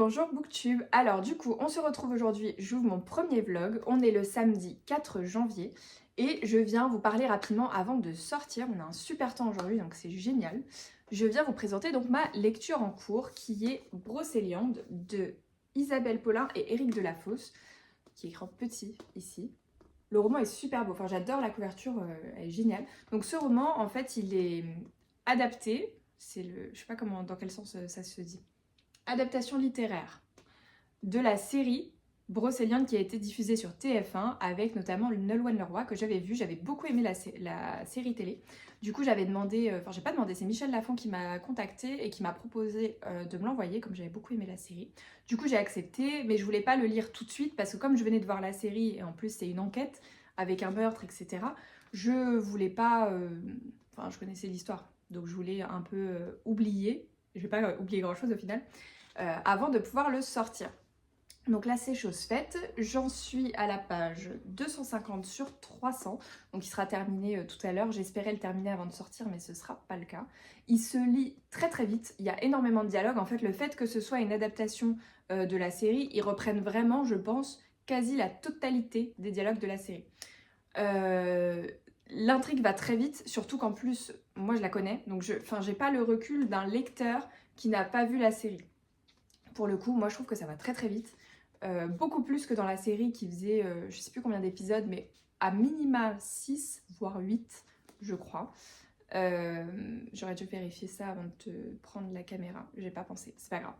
bonjour Booktube. Alors du coup, on se retrouve aujourd'hui, j'ouvre mon premier vlog. On est le samedi 4 janvier et je viens vous parler rapidement avant de sortir. On a un super temps aujourd'hui, donc c'est génial. Je viens vous présenter donc ma lecture en cours qui est Brocéliande de Isabelle Paulin et Éric Delafosse, qui est écrit en petit ici. Le roman est super beau, enfin j'adore la couverture, elle est géniale. Donc ce roman, en fait, il est adapté, je sais pas comment, dans quel sens ça se dit. Adaptation littéraire de la série Brocéliande qui a été diffusée sur TF1 avec notamment Nolwenn Leroy que j'avais vu, j'avais beaucoup aimé la série télé. Du coup j'avais demandé, enfin j'ai pas demandé, c'est Michel Lafon qui m'a contacté et qui m'a proposé de me l'envoyer comme j'avais beaucoup aimé la série. Du coup j'ai accepté mais je voulais pas le lire tout de suite parce que comme je venais de voir la série et en plus c'est une enquête avec un meurtre etc. Je voulais pas, enfin je connaissais l'histoire donc je voulais un peu oublier, je vais pas oublier grand chose au final. Avant de pouvoir le sortir. Donc là c'est chose faite, j'en suis à la page 250 sur 300, donc il sera terminé tout à l'heure, j'espérais le terminer avant de sortir mais ce sera pas le cas. Il se lit très très vite, il y a énormément de dialogues, en fait le fait que ce soit une adaptation de la série, ils reprennent vraiment je pense quasi la totalité des dialogues de la série. L'intrigue va très vite, surtout qu'en plus moi je la connais, donc j'ai pas le recul d'un lecteur qui n'a pas vu la série. Pour le coup, moi je trouve que ça va très très vite. Beaucoup plus que dans la série qui faisait, je sais plus combien d'épisodes, mais à minima 6, voire 8, je crois. J'aurais dû vérifier ça avant de te prendre la caméra. J'ai pas pensé, c'est pas grave.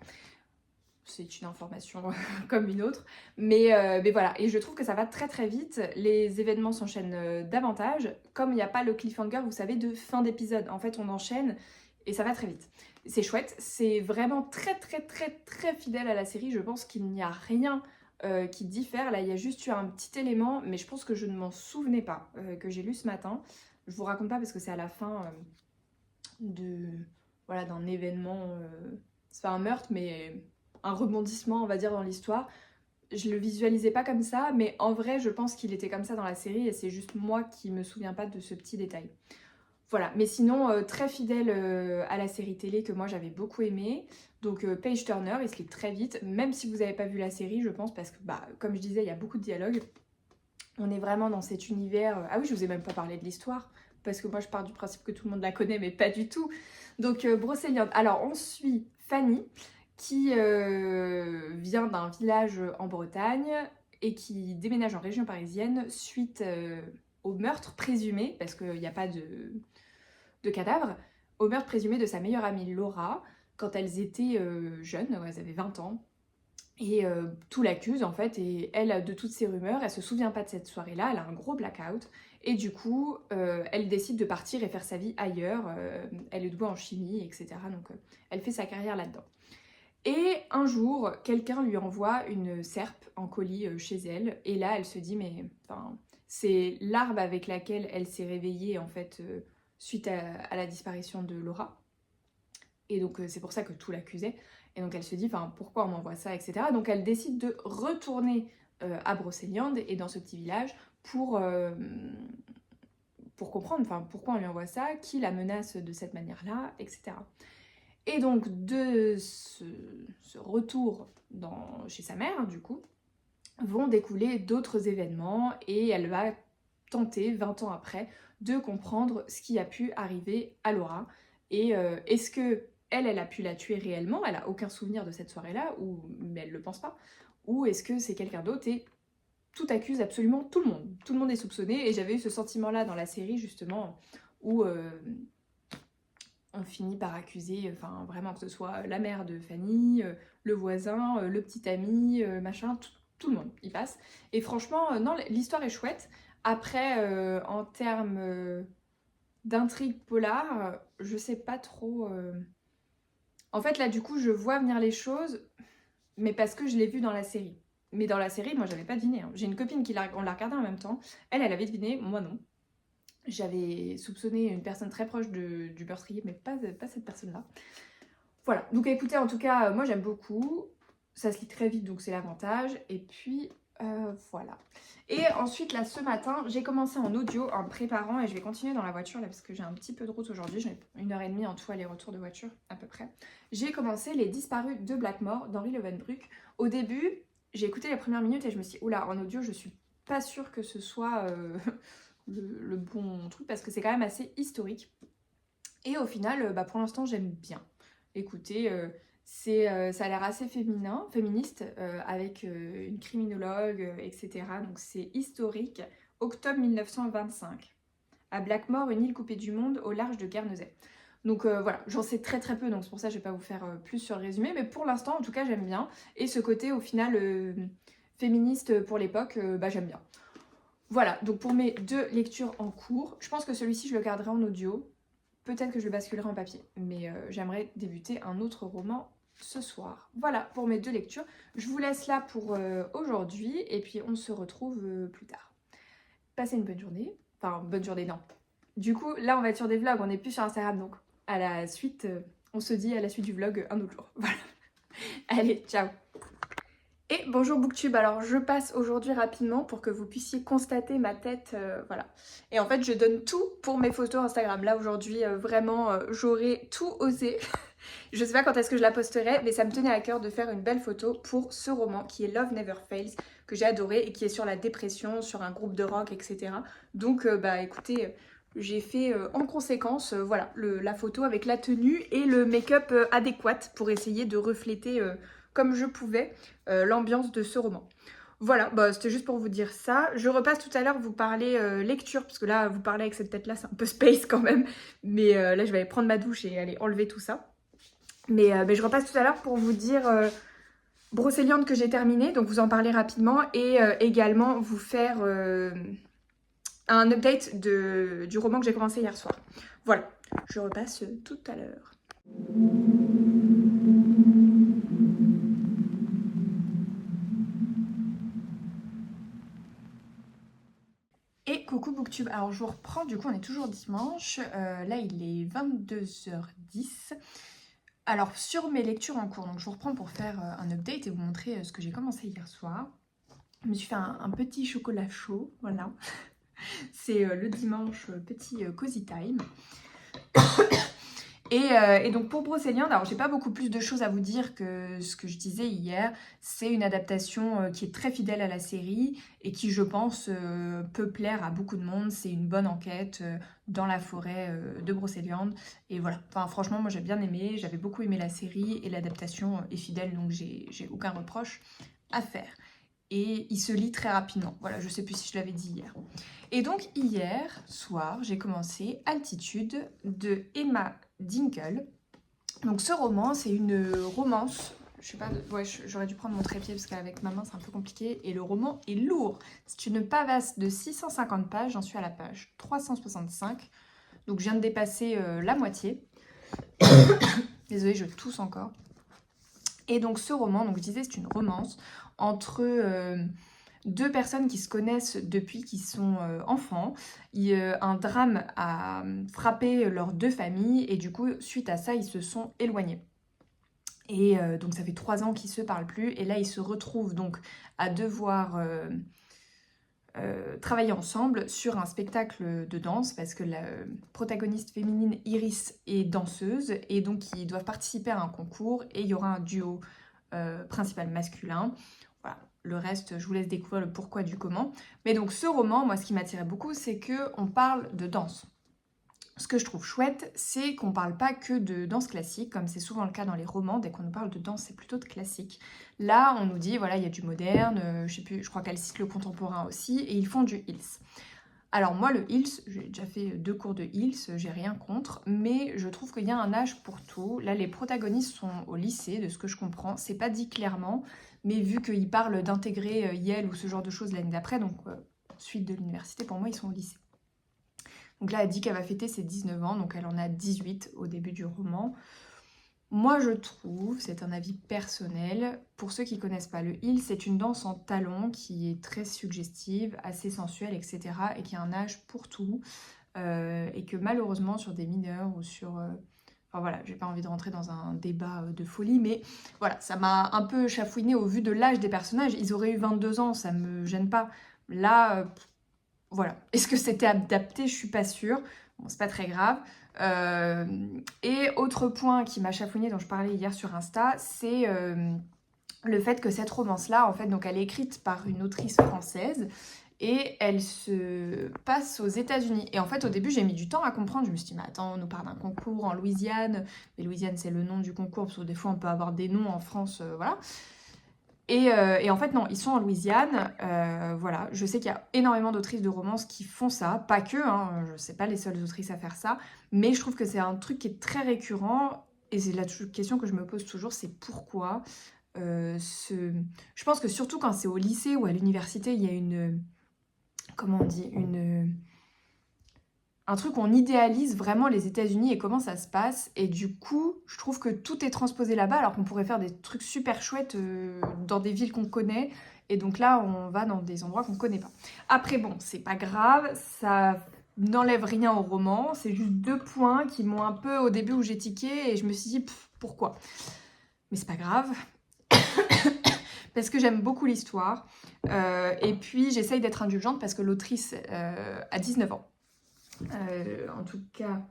C'est une information comme une autre. Mais voilà, et je trouve que ça va très très vite. Les événements s'enchaînent davantage. Comme il n'y a pas le cliffhanger, vous savez, de fin d'épisode. En fait, on enchaîne et ça va très vite. C'est chouette, c'est vraiment très très très très fidèle à la série. Je pense qu'il n'y a rien qui diffère. Là, il y a juste eu un petit élément, mais je pense que je ne m'en souvenais pas, que j'ai lu ce matin. Je vous raconte pas parce que c'est à la fin voilà, d'un événement. C'est pas un meurtre, mais un rebondissement, on va dire, dans l'histoire. Je le visualisais pas comme ça, mais en vrai, je pense qu'il était comme ça dans la série et c'est juste moi qui me souviens pas de ce petit détail. Voilà, mais sinon, très fidèle à la série télé que moi j'avais beaucoup aimé. Donc Page Turner, il se lit très vite, même si vous n'avez pas vu la série, je pense, parce que, bah, comme je disais, il y a beaucoup de dialogues. On est vraiment dans cet univers... Ah oui, je vous ai même pas parlé de l'histoire, parce que moi je pars du principe que tout le monde la connaît, mais pas du tout. Donc Brocéliande. Alors on suit Fanny, qui vient d'un village en Bretagne et qui déménage en région parisienne suite au meurtre présumé, parce qu'il n'y a pas de cadavre, au meurtre présumé de sa meilleure amie Laura, quand elles étaient jeunes, elles avaient 20 ans. Et tout l'accuse en fait, et elle, de toutes ces rumeurs, elle se souvient pas de cette soirée-là, elle a un gros blackout, et du coup, elle décide de partir et faire sa vie ailleurs, elle est douée en chimie, etc. Donc elle fait sa carrière là-dedans. Et un jour, quelqu'un lui envoie une serpe en colis chez elle, et là elle se dit, mais enfin, c'est l'arbre avec laquelle elle s'est réveillée en fait, suite à la disparition de Laura. Et donc c'est pour ça que tout l'accusait. Et donc elle se dit, enfin pourquoi on m'envoie ça, etc. Donc elle décide de retourner à Brocéliande et dans ce petit village pour comprendre enfin, pourquoi on lui envoie ça, qui la menace de cette manière-là, etc. Et donc de ce retour chez sa mère, du coup, vont découler d'autres événements et elle va tenter, 20 ans après, de comprendre ce qui a pu arriver à Laura. Et est-ce que elle a pu la tuer réellement, elle a aucun souvenir de cette soirée-là, mais elle le pense pas, ou est-ce que c'est quelqu'un d'autre et tout accuse absolument tout le monde. Tout le monde est soupçonné et j'avais eu ce sentiment-là dans la série justement où on finit par accuser, enfin vraiment que ce soit la mère de Fanny, le voisin, le petit ami, machin, tout le monde y passe. Et franchement, non, l'histoire est chouette. Après, en termes d'intrigue polar, je sais pas trop... En fait, là, du coup, je vois venir les choses, mais parce que je l'ai vu dans la série. Mais dans la série, moi, j'avais pas deviné. Hein. J'ai une copine on l'a regardé en même temps. Elle avait deviné, moi non. J'avais soupçonné une personne très proche du meurtrier, mais pas cette personne-là. Voilà, donc écoutez, en tout cas, moi j'aime beaucoup. Ça se lit très vite, donc c'est l'avantage. Et puis, Voilà. Et ensuite là ce matin j'ai commencé en audio en me préparant et je vais continuer dans la voiture là parce que j'ai un petit peu de route aujourd'hui, j'ai 1h30 en tout aller-retour de voiture à peu près. J'ai commencé Les Disparus de Blackmore d'Henri Leeuwenbruck. Au début j'ai écouté les premières minutes et je me suis dit oula, en audio je suis pas sûre que ce soit le bon truc parce que c'est quand même assez historique. Et au final pour l'instant j'aime bien. Écoutez, ça a l'air assez féministe, avec une criminologue, etc. Donc c'est historique. Octobre 1925. À Blackmore, une île coupée du monde au large de Guernesey. Donc voilà, j'en sais très très peu, donc c'est pour ça que je vais pas vous faire plus sur le résumé. Mais pour l'instant, en tout cas, j'aime bien. Et ce côté, au final, féministe pour l'époque, j'aime bien. Voilà, donc pour mes 2 lectures en cours, je pense que celui-ci, je le garderai en audio. Peut-être que je le basculerai en papier, mais j'aimerais débuter un autre roman ce soir. Voilà pour mes 2 lectures. Je vous laisse là pour aujourd'hui et puis on se retrouve plus tard. Passez une bonne journée. Enfin, bonne journée, non. Du coup, là, on va être sur des vlogs, on n'est plus sur Instagram, donc à la suite, on se dit à la suite du vlog un autre jour. Voilà. Allez, ciao. Et bonjour Booktube, alors je passe aujourd'hui rapidement pour que vous puissiez constater ma tête, voilà. Et en fait je donne tout pour mes photos Instagram. Là aujourd'hui vraiment j'aurais tout osé. Je sais pas quand est-ce que je la posterai, mais ça me tenait à cœur de faire une belle photo pour ce roman qui est Love Never Fails, que j'ai adoré et qui est sur la dépression, sur un groupe de rock, etc. Donc écoutez, j'ai fait en conséquence voilà, la photo avec la tenue et le make-up adéquat pour essayer de refléter comme je pouvais l'ambiance de ce roman. Voilà, c'était juste pour vous dire ça. Je repasse tout à l'heure vous parler lecture, parce que là, vous parlez avec cette tête-là, c'est un peu space quand même. Mais là, je vais aller prendre ma douche et aller enlever tout ça. Mais je repasse tout à l'heure pour vous dire Brocéliande que j'ai terminé, donc vous en parler rapidement. Et également vous faire un update du roman que j'ai commencé hier soir. Voilà, je repasse tout à l'heure. Et coucou Booktube, alors je vous reprends, du coup on est toujours dimanche, là il est 22h10. Alors sur mes lectures en cours, donc je vous reprends pour faire un update et vous montrer ce que j'ai commencé hier soir. Je me suis fait un petit chocolat chaud, voilà. C'est le dimanche, petit cozy time. Et donc pour Brocéliande, alors j'ai pas beaucoup plus de choses à vous dire que ce que je disais hier. C'est une adaptation qui est très fidèle à la série et qui, je pense, peut plaire à beaucoup de monde. C'est une bonne enquête dans la forêt de Brocéliande. Et voilà, enfin franchement, moi j'ai bien aimé, j'avais beaucoup aimé la série et l'adaptation est fidèle, donc j'ai aucun reproche à faire. Et il se lit très rapidement. Voilà, je sais plus si je l'avais dit hier. Et donc hier soir, j'ai commencé Altitude de Emma Dinkel. Donc ce roman, c'est une romance. Je sais pas, ouais, j'aurais dû prendre mon trépied parce qu'avec ma main c'est un peu compliqué. Et le roman est lourd. C'est une pavasse de 650 pages. J'en suis à la page 365. Donc je viens de dépasser la moitié. Désolée, je tousse encore. Et donc ce roman, donc je disais, c'est une romance entre 2 personnes qui se connaissent depuis qu'ils sont enfants. Un drame a frappé leurs 2 familles et du coup, suite à ça, ils se sont éloignés. Et donc ça fait 3 ans qu'ils se parlent plus et là, ils se retrouvent donc à devoir travailler ensemble sur un spectacle de danse parce que la protagoniste féminine Iris est danseuse et donc ils doivent participer à un concours et il y aura un duo principal masculin. Voilà, le reste je vous laisse découvrir le pourquoi du comment. Mais donc ce roman, moi ce qui m'attirait beaucoup, c'est qu'on parle de danse. Ce que je trouve chouette, c'est qu'on parle pas que de danse classique, comme c'est souvent le cas dans les romans. Dès qu'on nous parle de danse, c'est plutôt de classique. Là, on nous dit, voilà, il y a du moderne, je sais plus, je crois qu'elle cite le contemporain aussi, et ils font du Hills. Alors moi, le Hills, j'ai déjà fait 2 cours de Hills, j'ai rien contre, mais je trouve qu'il y a un âge pour tout. Là, les protagonistes sont au lycée, de ce que je comprends. C'est pas dit clairement, mais vu qu'ils parlent d'intégrer Yale ou ce genre de choses l'année d'après, donc suite de l'université, pour moi, ils sont au lycée. Donc là, elle dit qu'elle va fêter ses 19 ans, donc elle en a 18 au début du roman. Moi, je trouve, c'est un avis personnel, pour ceux qui ne connaissent pas le Hill, c'est une danse en talons qui est très suggestive, assez sensuelle, etc. et qui a un âge pour tout. Et que malheureusement, sur des mineurs ou sur Enfin voilà, j'ai pas envie de rentrer dans un débat de folie, mais voilà, ça m'a un peu chafouiné au vu de l'âge des personnages. Ils auraient eu 22 ans, ça me gêne pas. Là, voilà. Est-ce que c'était adapté? Je suis pas sûre. Bon, c'est pas très grave. Et autre point qui m'a chafouiné, dont je parlais hier sur Insta, c'est le fait que cette romance-là, en fait, donc elle est écrite par une autrice française et elle se passe aux États-Unis. Et en fait, au début, j'ai mis du temps à comprendre. Je me suis dit, mais attends, on nous parle d'un concours en Louisiane. Mais Louisiane, c'est le nom du concours, parce que des fois, on peut avoir des noms en France, voilà. Et en fait, non, ils sont en Louisiane. Voilà, je sais qu'il y a énormément d'autrices de romances qui font ça. Pas que, hein, je sais pas les seules autrices à faire ça. Mais je trouve que c'est un truc qui est très récurrent. Et c'est la question que je me pose toujours, c'est pourquoi je pense que surtout quand c'est au lycée ou à l'université, il y a une... Comment on dit un truc où on idéalise vraiment les États-Unis et comment ça se passe. Et du coup, je trouve que tout est transposé là-bas alors qu'on pourrait faire des trucs super chouettes dans des villes qu'on connaît. Et donc là, on va dans des endroits qu'on connaît pas. Après, bon, c'est pas grave, ça n'enlève rien au roman. C'est juste 2 points qui m'ont un peu, au début où j'ai tiqué, et je me suis dit, pourquoi? Mais c'est pas grave. Parce que j'aime beaucoup l'histoire. Et puis, j'essaye d'être indulgente parce que l'autrice a 19 ans. En tout cas,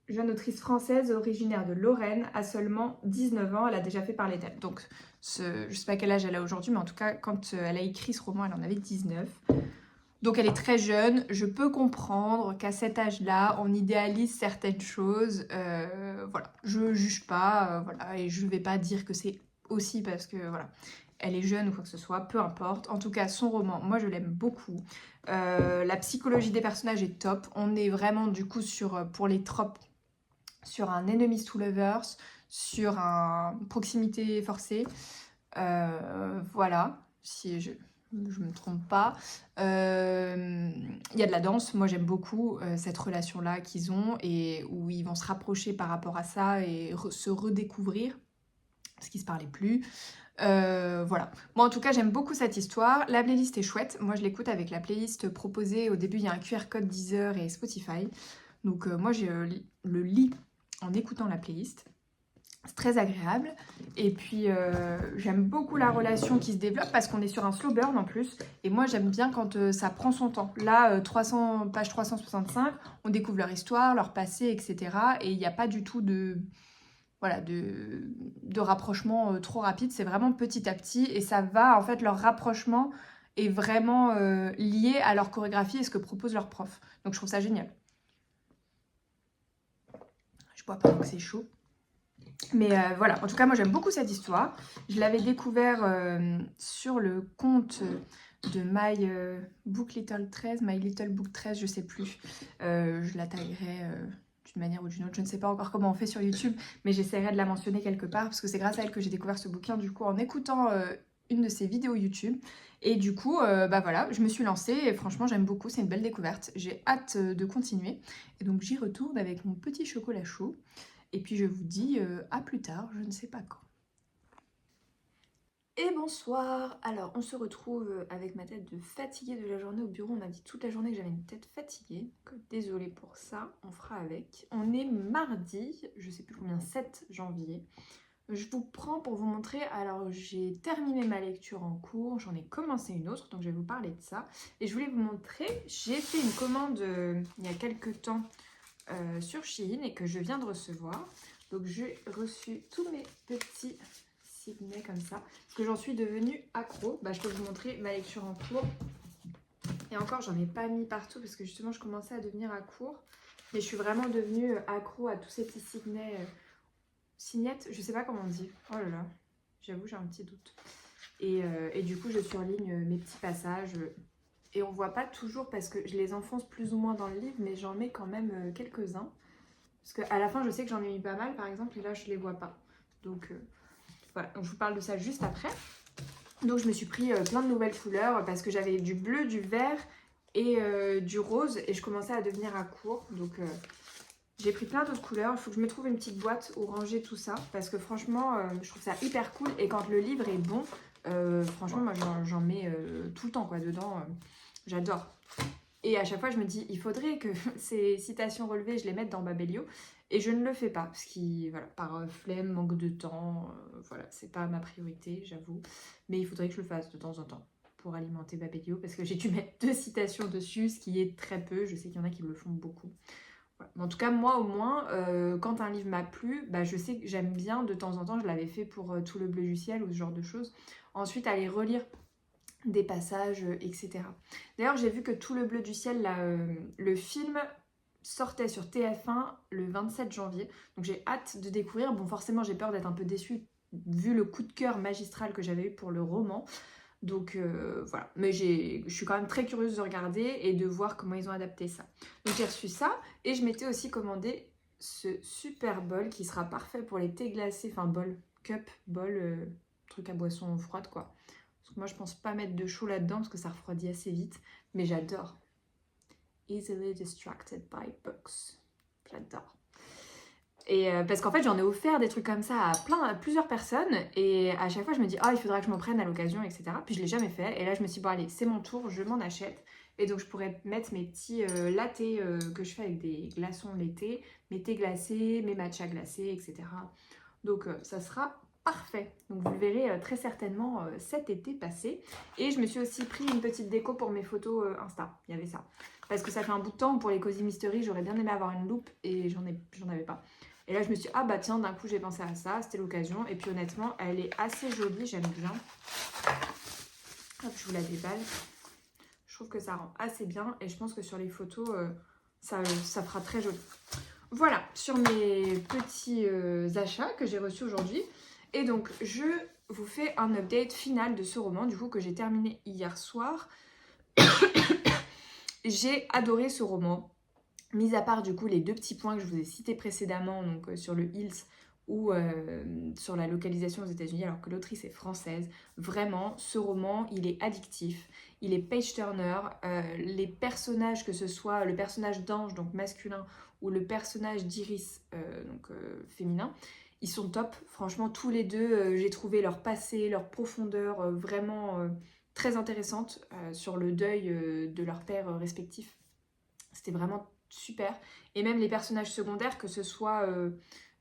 jeune autrice française originaire de Lorraine, a seulement 19 ans. Elle a déjà fait parler d'elle. Donc, je sais pas quel âge elle a aujourd'hui, mais en tout cas, quand elle a écrit ce roman, elle en avait 19. Donc, elle est très jeune. Je peux comprendre qu'à cet âge-là, on idéalise certaines choses. Voilà, je juge pas, voilà, et je vais pas dire que c'est aussi parce que, voilà, elle est jeune ou quoi que ce soit, peu importe. En tout cas, son roman, moi je l'aime beaucoup. La psychologie des personnages est top. On est vraiment du coup pour les tropes, sur un enemies to lovers, sur un proximité forcée. Voilà, si je me trompe pas. Il y a de la danse, moi j'aime beaucoup cette relation-là qu'ils ont et où ils vont se rapprocher par rapport à ça et se redécouvrir, parce qu'ils se parlaient plus. Voilà. Moi, en tout cas, j'aime beaucoup cette histoire. La playlist est chouette. Moi, je l'écoute avec la playlist proposée. Au début, il y a un QR code Deezer et Spotify. Donc, moi, je le lis en écoutant la playlist. C'est très agréable. Et puis, j'aime beaucoup la relation qui se développe parce qu'on est sur un slow burn en plus. Et moi, j'aime bien quand ça prend son temps. Là, page 365, on découvre leur histoire, leur passé, etc. Et il n'y a pas du tout voilà, de rapprochement trop rapide, c'est vraiment petit à petit et ça va, en fait, leur rapprochement est vraiment lié à leur chorégraphie et ce que propose leur prof. Donc je trouve ça génial. Je bois pas, donc c'est chaud. Mais voilà, en tout cas, moi j'aime beaucoup cette histoire. Je l'avais découvert sur le compte de My Book Little 13, My Little Book 13, je sais plus. Je la taguerai d'une manière ou d'une autre. Je ne sais pas encore comment on fait sur YouTube, mais j'essaierai de la mentionner quelque part parce que c'est grâce à elle que j'ai découvert ce bouquin, du coup, en écoutant une de ses vidéos YouTube. Et du coup, bah voilà, je me suis lancée et franchement, j'aime beaucoup, c'est une belle découverte. J'ai hâte de continuer. Et donc, j'y retourne avec mon petit chocolat chaud. Et puis, je vous dis à plus tard, je ne sais pas quand. Et bonsoir. Alors, on se retrouve avec ma tête de fatiguée de la journée au bureau. On m'a dit toute la journée que j'avais une tête fatiguée. Donc, désolée pour ça, on fera avec. On est mardi, je sais plus combien, 7 janvier. Je vous prends pour vous montrer, alors j'ai terminé ma lecture en cours, j'en ai commencé une autre, donc je vais vous parler de ça. Et je voulais vous montrer, j'ai fait une commande il y a quelques temps sur Shein et que je viens de recevoir. Donc j'ai reçu tous mes petits signets comme ça, parce que j'en suis devenue accro. Bah, je peux vous montrer ma lecture en cours. Et encore, j'en ai pas mis partout parce que justement, je commençais à devenir accro. Mais je suis vraiment devenue accro à tous ces petits signets. Signettes, je sais pas comment on dit. Oh là là, j'avoue, j'ai un petit doute. Et du coup, je surligne mes petits passages. Et on voit pas toujours parce que je les enfonce plus ou moins dans le livre, mais j'en mets quand même quelques-uns. Parce qu'à la fin, je sais que j'en ai mis pas mal, par exemple, et là, je les vois pas. Donc, voilà. Donc, je vous parle de ça juste après. Donc, je me suis pris plein de nouvelles couleurs parce que j'avais du bleu, du vert et du rose. Et je commençais à devenir à court. Donc, j'ai pris plein d'autres couleurs. Il faut que je me trouve une petite boîte où ranger tout ça. Parce que franchement, je trouve ça hyper cool. Et quand le livre est bon, franchement, moi, j'en mets tout le temps, quoi, dedans. J'adore. Et à chaque fois, je me dis, il faudrait que ces citations relevées, je les mette dans Babelio. Et je ne le fais pas, parce que, voilà, par flemme, manque de temps, voilà, c'est pas ma priorité, j'avoue. Mais il faudrait que je le fasse de temps en temps pour alimenter Babelio, parce que j'ai dû mettre 2 citations dessus, ce qui est très peu. Je sais qu'il y en a qui le font beaucoup. Voilà. Mais en tout cas, moi au moins, quand un livre m'a plu, bah, je sais que j'aime bien, de temps en temps, je l'avais fait pour Tout le bleu du ciel ou ce genre de choses. Ensuite, aller relire des passages, etc. D'ailleurs, j'ai vu que Tout le bleu du ciel, là, le film sortait sur TF1 le 27 janvier. Donc j'ai hâte de découvrir. Bon, forcément, j'ai peur d'être un peu déçue vu le coup de cœur magistral que j'avais eu pour le roman. Donc voilà. Mais je suis quand même très curieuse de regarder et de voir comment ils ont adapté ça. Donc j'ai reçu ça et je m'étais aussi commandé ce super bol qui sera parfait pour les thés glacés. Enfin, bol, cup, bol, truc à boisson froide quoi. Parce que moi, je pense pas mettre de chaud là-dedans parce que ça refroidit assez vite. Mais j'adore. Easily distracted by books. J'adore. Et parce qu'en fait, j'en ai offert des trucs comme ça à plusieurs personnes. Et à chaque fois, je me dis, ah, il faudra que je m'en prenne à l'occasion, etc. Puis je l'ai jamais fait. Et là, je me suis dit, bon, allez, c'est mon tour, je m'en achète. Et donc, je pourrais mettre mes petits lattés que je fais avec des glaçons l'été, mes thés glacés, mes matchas glacés, etc. Donc, ça sera parfait. Donc, vous le verrez très certainement cet été passé. Et je me suis aussi pris une petite déco pour mes photos Insta. Il y avait ça. Parce que ça fait un bout de temps pour les Cozy Mystery, j'aurais bien aimé avoir une loupe et j'en avais pas. Et là, je me suis dit, ah bah tiens, d'un coup, j'ai pensé à ça, c'était l'occasion. Et puis honnêtement, elle est assez jolie, j'aime bien. Hop, je vous la déballe. Je trouve que ça rend assez bien et je pense que sur les photos, ça fera très joli. Voilà, sur mes petits achats que j'ai reçus aujourd'hui. Et donc, je vous fais un update final de ce roman, du coup, que j'ai terminé hier soir. J'ai adoré ce roman. Mis à part du coup les 2 petits points que je vous ai cités précédemment, donc sur le Hills ou sur la localisation aux États-Unis, alors que l'autrice est française, vraiment, ce roman, il est addictif, il est page-turner, les personnages, que ce soit le personnage d'Ange, donc masculin, ou le personnage d'Iris, donc féminin, ils sont top. Franchement, tous les deux, j'ai trouvé leur passé, leur profondeur vraiment très intéressante sur le deuil de leurs pères respectifs. C'était vraiment super. Et même les personnages secondaires, que ce soit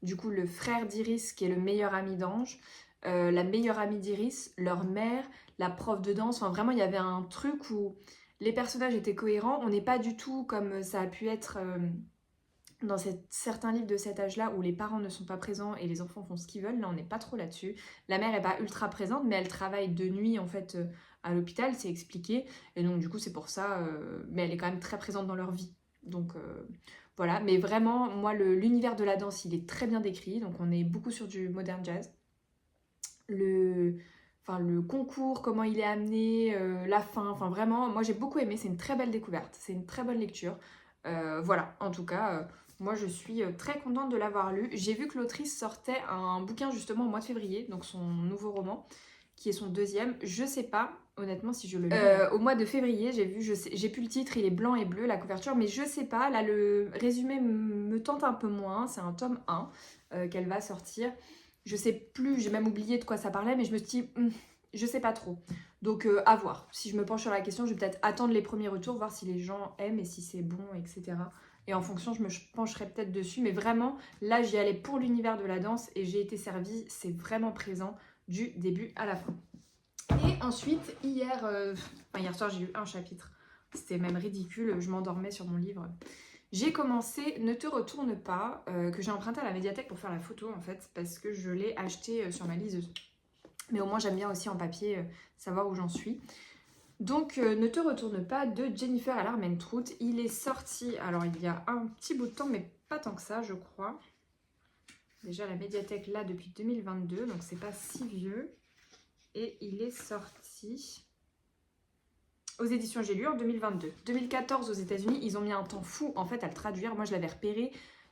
du coup le frère d'Iris qui est le meilleur ami d'Ange, la meilleure amie d'Iris, leur mère, la prof de danse. Enfin vraiment, il y avait un truc où les personnages étaient cohérents. On n'est pas du tout comme ça a pu être dans certains livres de cet âge-là où les parents ne sont pas présents et les enfants font ce qu'ils veulent. Là, on n'est pas trop là-dessus. La mère n'est pas ultra présente, mais elle travaille de nuit en fait à l'hôpital, c'est expliqué. Et donc du coup, c'est pour ça. Mais elle est quand même très présente dans leur vie. Donc voilà, mais vraiment, moi, l'univers de la danse, il est très bien décrit. Donc on est beaucoup sur du modern jazz. Le concours, comment il est amené, la fin, enfin vraiment, moi j'ai beaucoup aimé. C'est une très belle découverte, c'est une très bonne lecture. Voilà, en tout cas, moi je suis très contente de l'avoir lu. J'ai vu que l'autrice sortait un bouquin justement au mois de février, donc son nouveau roman, qui est son 2e. Je sais pas, honnêtement, si je le lis. Au mois de février, j'ai plus le titre, il est blanc et bleu, la couverture, mais je sais pas, là le résumé me tente un peu moins. C'est un tome 1 qu'elle va sortir. Je sais plus, j'ai même oublié de quoi ça parlait, mais je me suis dit, je sais pas trop. Donc à voir. Si je me penche sur la question, je vais peut-être attendre les premiers retours, voir si les gens aiment et si c'est bon, etc. Et en fonction, je me pencherai peut-être dessus. Mais vraiment, là, j'y allais pour l'univers de la danse et j'ai été servie. C'est vraiment présent du début à la fin. Et ensuite, hier soir, j'ai lu un chapitre. C'était même ridicule, je m'endormais sur mon livre. J'ai commencé Ne te retourne pas, que j'ai emprunté à la médiathèque pour faire la photo en fait, parce que je l'ai acheté sur ma liseuse. Mais au moins j'aime bien aussi en papier savoir où j'en suis. Donc Ne te retourne pas de Jennifer Armentrout. Il est sorti, alors il y a un petit bout de temps, mais pas tant que ça je crois. Déjà la médiathèque là depuis 2022, donc c'est pas si vieux. Et il est sorti aux éditions J'ai lu en 2022. 2014 aux États-Unis, ils ont mis un temps fou en fait à le traduire. Moi je l'avais repéré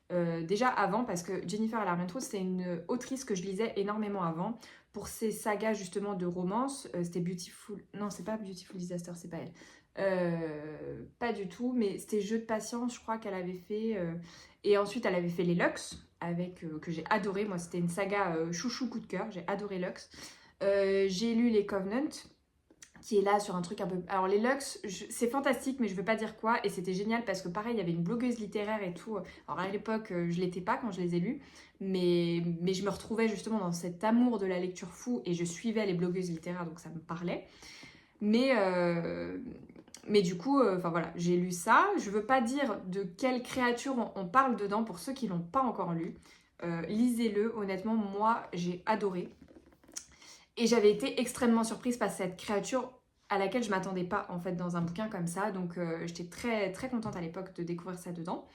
déjà avant parce que Jennifer Armentrout c'est une autrice que je lisais énormément avant pour ses sagas justement de romance. C'était Beautiful, non c'est pas Beautiful Disaster, c'est pas elle. Pas du tout, mais c'était Jeu de patience je crois qu'elle avait fait. Et ensuite elle avait fait les Luxe avec que j'ai adoré. Moi c'était une saga chouchou coup de cœur, j'ai adoré Luxe. J'ai lu les Covenant. qui est là sur un truc un peu... Alors les Lux, c'est fantastique, mais je veux pas dire quoi. Et c'était génial parce que pareil, il y avait une blogueuse littéraire et tout. Alors à l'époque, je l'étais pas quand je les ai lus, mais je me retrouvais justement dans cet amour de la lecture fou et je suivais les blogueuses littéraires, donc ça me parlait. Mais du coup, enfin voilà, j'ai lu ça. Je veux pas dire de quelle créature on parle dedans pour ceux qui l'ont pas encore lu. Lisez-le, honnêtement, moi j'ai adoré. Et j'avais été extrêmement surprise par cette créature à laquelle je m'attendais pas en fait dans un bouquin comme ça. Donc j'étais très très contente à l'époque de découvrir ça dedans.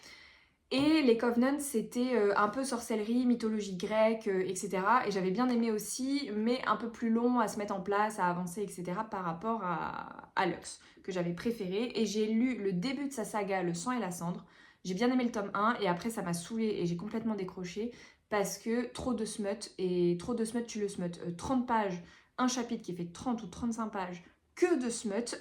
Et les Covenants, c'était un peu sorcellerie, mythologie grecque, etc. Et j'avais bien aimé aussi, mais un peu plus long à se mettre en place, à avancer, etc. par rapport à Lux, que j'avais préféré. Et j'ai lu le début de sa saga, Le sang et la cendre. J'ai bien aimé le tome 1, et après ça m'a saoulée et j'ai complètement décroché, parce que trop de smut, et trop de smut tue le smut. 30 pages, un chapitre qui fait 30 ou 35 pages, que de smut,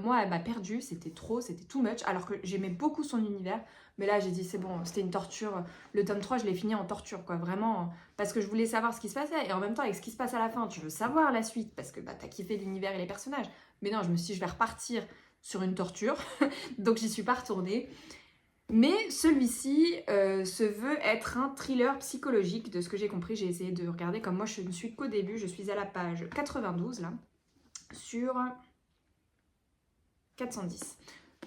moi elle m'a perdue, c'était trop, c'était too much, alors que j'aimais beaucoup son univers. Mais là, j'ai dit, c'est bon, c'était une torture. Le tome 3, je l'ai fini en torture, quoi. Vraiment, parce que je voulais savoir ce qui se passait. Et en même temps, avec ce qui se passe à la fin, tu veux savoir la suite, parce que bah, t'as kiffé l'univers et les personnages. Mais non, je me suis dit, je vais repartir sur une torture. Donc, j'y suis pas retournée. Mais celui-ci se veut être un thriller psychologique, de ce que j'ai compris. J'ai essayé de regarder, comme moi, je ne suis qu'au début. Je suis à la page 92, là, sur 410.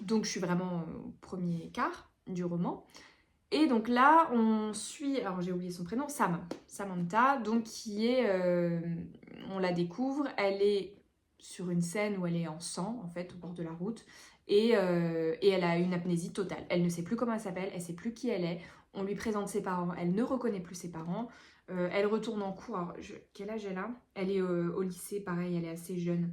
Donc, je suis vraiment au premier quart du roman. Et donc là, on suit, alors j'ai oublié son prénom, Samantha, donc qui est, on la découvre, elle est sur une scène où elle est en sang, en fait, au bord de la route, et elle a une amnésie totale. Elle ne sait plus comment elle s'appelle, elle ne sait plus qui elle est, on lui présente ses parents, elle ne reconnaît plus ses parents, elle retourne en cours, alors, quel âge elle a? Elle est au lycée, pareil, elle est assez jeune,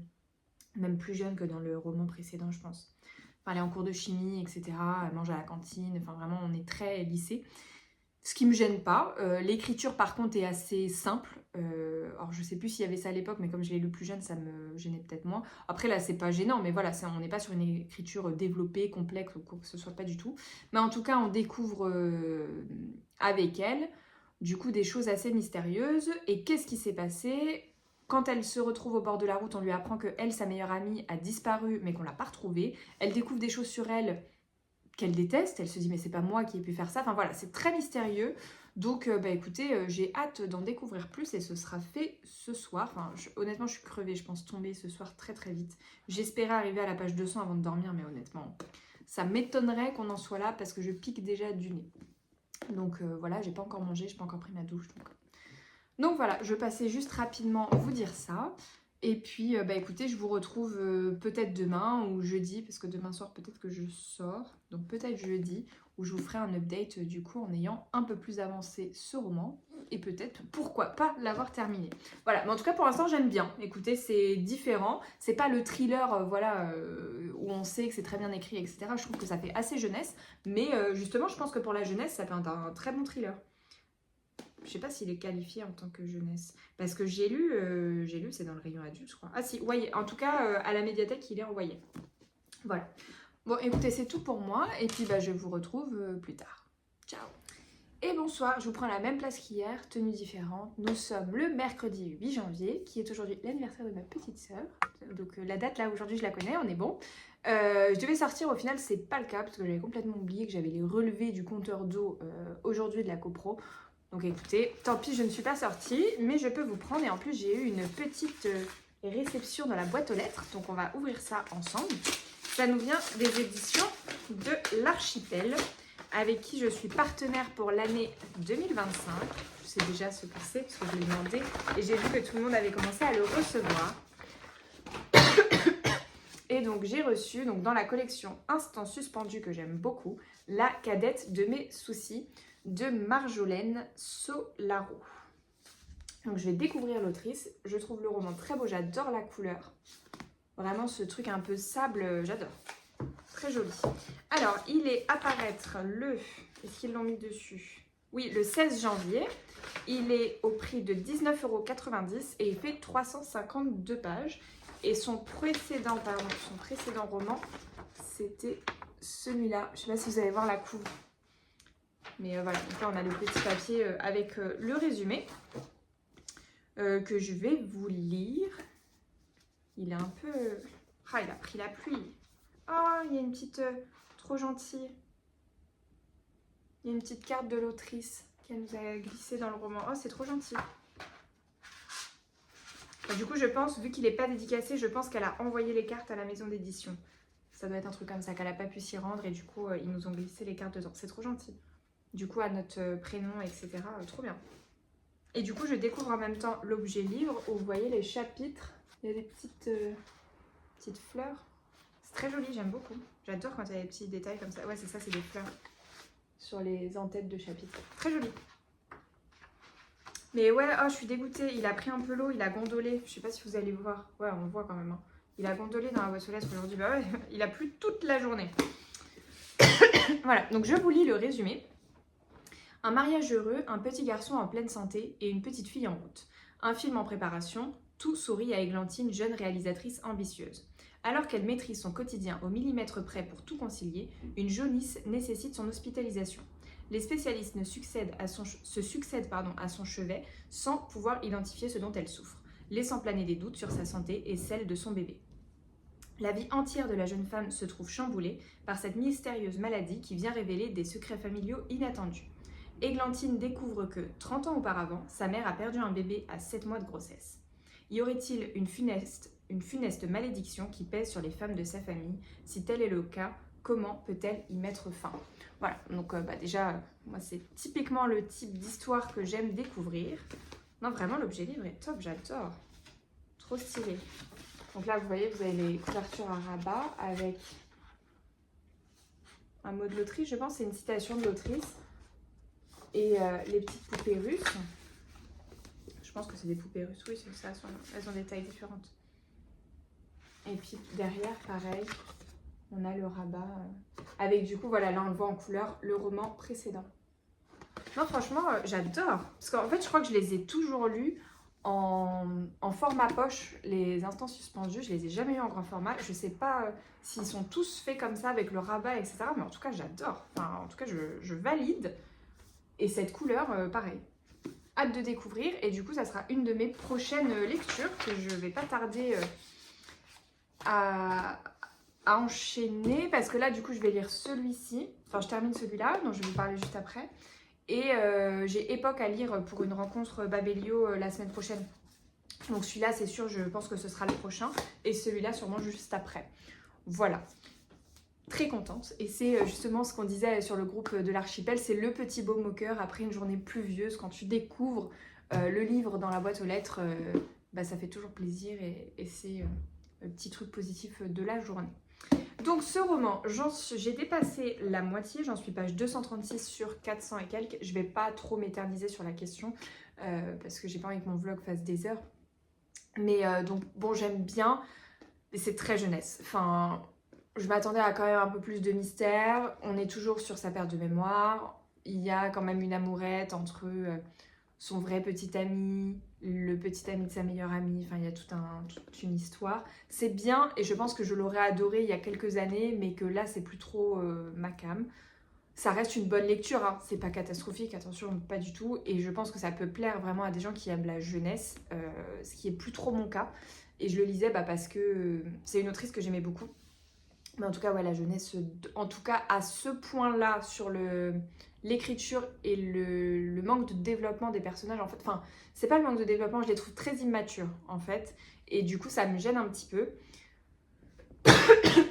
même plus jeune que dans le roman précédent, je pense. Enfin, elle est en cours de chimie, etc. Elle mange à la cantine. Enfin, vraiment, on est très lycée. Ce qui me gêne pas. L'écriture, par contre, est assez simple. Alors, je sais plus s'il y avait ça à l'époque, mais comme je l'ai lu plus jeune, ça me gênait peut-être moins. Après, là, c'est pas gênant, mais voilà, on n'est pas sur une écriture développée, complexe ou quoi que ce soit, pas du tout. Mais en tout cas, on découvre avec elle, du coup, des choses assez mystérieuses. Et qu'est-ce qui s'est passé? Quand elle se retrouve au bord de la route, on lui apprend que elle, sa meilleure amie, a disparu, mais qu'on l'a pas retrouvée. Elle découvre des choses sur elle qu'elle déteste. Elle se dit, mais c'est pas moi qui ai pu faire ça. Enfin voilà, c'est très mystérieux. Donc, bah écoutez, j'ai hâte d'en découvrir plus et ce sera fait ce soir. Enfin, honnêtement, je suis crevée. Je pense tomber ce soir très très vite. J'espérais arriver à la page 200 avant de dormir, mais honnêtement, ça m'étonnerait qu'on en soit là parce que je pique déjà du nez. Donc voilà, j'ai pas encore mangé, j'ai pas encore pris ma douche. Donc voilà, je passais juste rapidement vous dire ça. Et puis, bah écoutez, je vous retrouve peut-être demain ou jeudi, parce que demain soir, peut-être que je sors. Donc peut-être jeudi, où je vous ferai un update du coup en ayant un peu plus avancé ce roman. Et peut-être, pourquoi pas, l'avoir terminé. Voilà, mais en tout cas, pour l'instant, j'aime bien. Écoutez, c'est différent. C'est pas le thriller, voilà, où on sait que c'est très bien écrit, etc. Je trouve que ça fait assez jeunesse. Mais justement, je pense que pour la jeunesse, ça fait un très bon thriller. Je sais pas s'il est qualifié en tant que jeunesse. Parce que j'ai lu, c'est dans le rayon adulte, je crois. Ah si, ouais, en tout cas, à la médiathèque, il est envoyé. Voilà. Bon, écoutez, c'est tout pour moi. Et puis, bah, je vous retrouve plus tard. Ciao. Et bonsoir, je vous prends la même place qu'hier, tenue différente. Nous sommes le mercredi 8 janvier, qui est aujourd'hui l'anniversaire de ma petite sœur. Donc la date, là, aujourd'hui, je la connais, on est bon. Je devais sortir, au final, c'est pas le cas, parce que j'avais complètement oublié que j'avais les relevés du compteur d'eau aujourd'hui de la copro. Donc écoutez, tant pis, je ne suis pas sortie, mais je peux vous prendre. Et en plus, j'ai eu une petite réception dans la boîte aux lettres. Donc on va ouvrir ça ensemble. Ça nous vient des éditions de l'Archipel, avec qui je suis partenaire pour l'année 2025. Je sais déjà ce que c'est, parce que je l'ai demandé. Et j'ai vu que tout le monde avait commencé à le recevoir. Et donc j'ai reçu, donc, dans la collection Instant Suspendu, que j'aime beaucoup, La cadette de mes soucis, de Marjolaine Solaro. Donc je vais découvrir l'autrice. Je trouve le roman très beau, j'adore la couleur. Vraiment ce truc un peu sable, j'adore. Très joli. Alors, il est à paraître le... Est-ce qu'ils l'ont mis dessus? Oui, le 16 janvier. Il est au prix de 19,90 € et il fait 352 pages. Et son précédent roman, c'était celui-là. Je ne sais pas si vous allez voir la couve. Mais voilà, donc là on a le petit papier avec le résumé que je vais vous lire. Il est un peu... Ah, il a pris la pluie. Oh, il y a une petite... trop gentille. Il y a une petite carte de l'autrice qu'elle nous a glissée dans le roman. Oh, c'est trop gentil. Et du coup, je pense, vu qu'il n'est pas dédicacé, je pense qu'elle a envoyé les cartes à la maison d'édition. Ça doit être un truc comme ça, qu'elle n'a pas pu s'y rendre et du coup, ils nous ont glissé les cartes dedans. C'est trop gentil. Du coup, à notre prénom, etc. Trop bien. Et du coup, je découvre en même temps l'objet livre où vous voyez les chapitres. Il y a des petites fleurs. C'est très joli, j'aime beaucoup. J'adore quand il y a des petits détails comme ça. Ouais, c'est ça, c'est des fleurs sur les en-têtes de chapitres. Très joli. Mais ouais, oh, je suis dégoûtée. Il a pris un peu l'eau, il a gondolé. Je sais pas si vous allez voir. Ouais, on voit quand même. Hein. Il a gondolé dans la boîte aux lettres aujourd'hui. Bah ouais, il a plu toute la journée. Voilà, donc je vous lis le résumé. Un mariage heureux, un petit garçon en pleine santé et une petite fille en route. Un film en préparation, tout sourit à Églantine, jeune réalisatrice ambitieuse. Alors qu'elle maîtrise son quotidien au millimètre près pour tout concilier, une jaunisse nécessite son hospitalisation. Les spécialistes se succèdent à son chevet sans pouvoir identifier ce dont elle souffre, laissant planer des doutes sur sa santé et celle de son bébé. La vie entière de la jeune femme se trouve chamboulée par cette mystérieuse maladie qui vient révéler des secrets familiaux inattendus. Églantine découvre que, 30 ans auparavant, sa mère a perdu un bébé à 7 mois de grossesse. Y aurait-il une funeste malédiction qui pèse sur les femmes de sa famille? Si tel est le cas, comment peut-elle y mettre fin? Voilà, donc déjà, moi c'est typiquement le type d'histoire que j'aime découvrir. Non, vraiment, l'objet livre est top, j'adore. Trop stylé. Donc là, vous voyez, vous avez les couvertures à rabat avec un mot de l'autrice, je pense, c'est une citation de l'autrice. Et les petites poupées russes. Je pense que c'est des poupées russes, oui, c'est ça, elles ont des tailles différentes. Et puis derrière, pareil, on a le rabat avec du coup, voilà, là on le voit en couleur, le roman précédent. Non, franchement, j'adore. Parce qu'en fait, je crois que je les ai toujours lus en format poche, les instants suspendus. Je les ai jamais eu en grand format. Je sais pas s'ils sont tous faits comme ça avec le rabat, etc. Mais en tout cas, j'adore. Enfin, en tout cas, je valide. Et cette couleur, pareil. Hâte de découvrir. Et du coup, ça sera une de mes prochaines lectures que je vais pas tarder à enchaîner. Parce que là, du coup, je vais lire celui-ci. Enfin, je termine celui-là, dont je vais vous parler juste après. Et j'ai Époque à lire pour une rencontre Babelio la semaine prochaine. Donc celui-là, c'est sûr, je pense que ce sera le prochain. Et celui-là, sûrement juste après. Voilà. Très contente. Et c'est justement ce qu'on disait sur le groupe de l'archipel. C'est le petit baume au cœur après une journée pluvieuse. Quand tu découvres le livre dans la boîte aux lettres, ça fait toujours plaisir. Et c'est le petit truc positif de la journée. Donc ce roman, j'ai dépassé la moitié, j'en suis page 236 sur 400 et quelques. Je vais pas trop m'éterniser sur la question parce que j'ai pas envie que mon vlog fasse des heures. Mais donc bon, j'aime bien, mais c'est très jeunesse. Enfin, je m'attendais à quand même un peu plus de mystère. On est toujours sur sa perte de mémoire. Il y a quand même une amourette entre son vrai petit ami, le petit ami de sa meilleure amie, enfin il y a toute une histoire. C'est bien et je pense que je l'aurais adoré il y a quelques années, mais que là c'est plus trop ma came. Ça reste une bonne lecture, hein. C'est pas catastrophique, attention, pas du tout. Et je pense que ça peut plaire vraiment à des gens qui aiment la jeunesse, ce qui est plus trop mon cas. Et je le lisais parce que c'est une autrice que j'aimais beaucoup. Mais en tout cas, ouais, la jeunesse, en tout cas à ce point-là, sur l'écriture et le manque de développement des personnages, en fait, enfin, c'est pas le manque de développement, je les trouve très immatures, en fait. Et du coup, ça me gêne un petit peu.